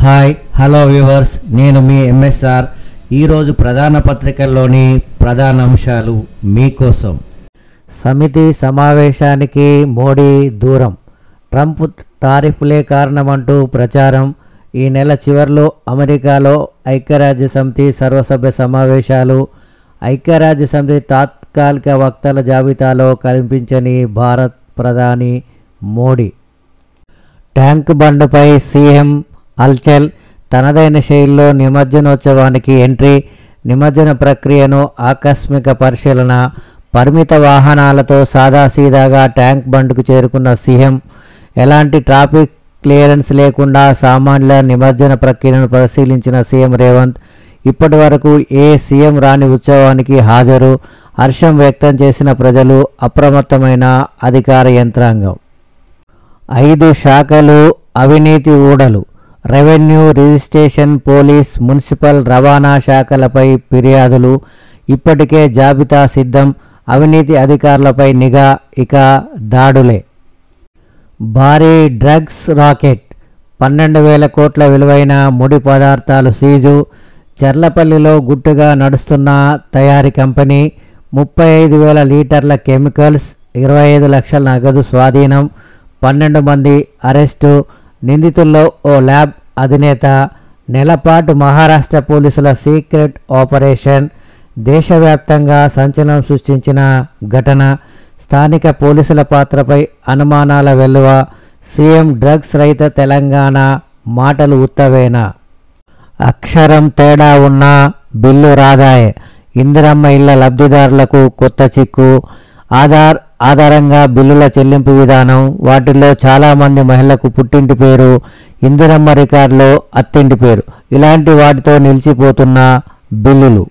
Hi hello viewers, నేను మీ MSR. ఈరోజు ప్రధాన పత్రికల్లోని ప్రధాన అంశాలు మీకోసం. సమితి సమావేశానికి మోడీ దూరం, ట్రంప్ టారిఫ్లే కారణమంటూ ప్రచారం. ఈ నెల చివరిలో అమెరికాలో ఐక్యరాజ్యసమితి సర్వసభ్య సమావేశాలు. ఐక్యరాజ్యసమితి తాత్కాలిక వక్తల జాబితాలో కనిపించని భారత్ ప్రధాని మోడీ. ట్యాంక్ బండ్పై సీఎం హల్చల్, తనదైన శైలిలో నిమజ్జనోత్సవానికి ఎంట్రీ. నిమజ్జన ప్రక్రియను ఆకస్మిక పరిశీలన. పరిమిత వాహనాలతో సాదాసీదాగా ట్యాంక్ బండ్కు చేరుకున్న సీఎం. ఎలాంటి ట్రాఫిక్ క్లియరెన్స్ లేకుండా సామాన్యుల నిమజ్జన ప్రక్రియను పరిశీలించిన సీఎం రేవంత్. ఇప్పటి వరకు ఏ సీఎం రాని ఉత్సవానికి హాజరు. హర్షం వ్యక్తం చేసిన ప్రజలు, అప్రమత్తమైన అధికార యంత్రాంగం. 5 శాఖలు అవినీతి ఊడలు. రెవెన్యూ, రిజిస్ట్రేషన్, పోలీస్, మున్సిపల్, రవాణా శాఖలపై ఫిర్యాదులు. ఇప్పటికే జాబితా సిద్ధం. అవినీతి అధికారులపై నిఘా. ఇక దాడులే. భారీ డ్రగ్స్ రాకెట్, 12,000 కోట్ల విలువైన ముడి పదార్థాలు సీజు. చర్లపల్లిలో గుట్టుగా నడుస్తున్న తయారీ కంపెనీ. 35,000 లీటర్ల కెమికల్స్, 25 లక్షల నగదు స్వాధీనం. 12 మంది అరెస్టు. నిందితుల్లో ఓ ల్యాబ్ అధినేత. నెలపాటు మహారాష్ట్ర పోలీసుల సీక్రెట్ ఆపరేషన్. దేశవ్యాప్తంగా సంచలనం సృష్టించిన ఘటన. స్థానిక పోలీసుల పాత్రపై అనుమానాల వెల్లువ. సీఎం డ్రగ్స్ రహిత తెలంగాణ, మాటలు ఉత్తవేనా? అక్షరం తేడా ఉన్నా బిల్లు రాదాయే. ఇందిరమ్మ ఇళ్ల లబ్ధిదారులకు కొత్త చిక్కు. ఆధారంగా బిల్లుల చెల్లింపు విధానం. వాటిల్లో చాలామంది మహిళలకు పుట్టింటి పేరు, ఇందిరమ్మ రికార్డులో అత్తింటి పేరు. ఇలాంటి వాటితో నిలిచిపోతున్న బిల్లులు.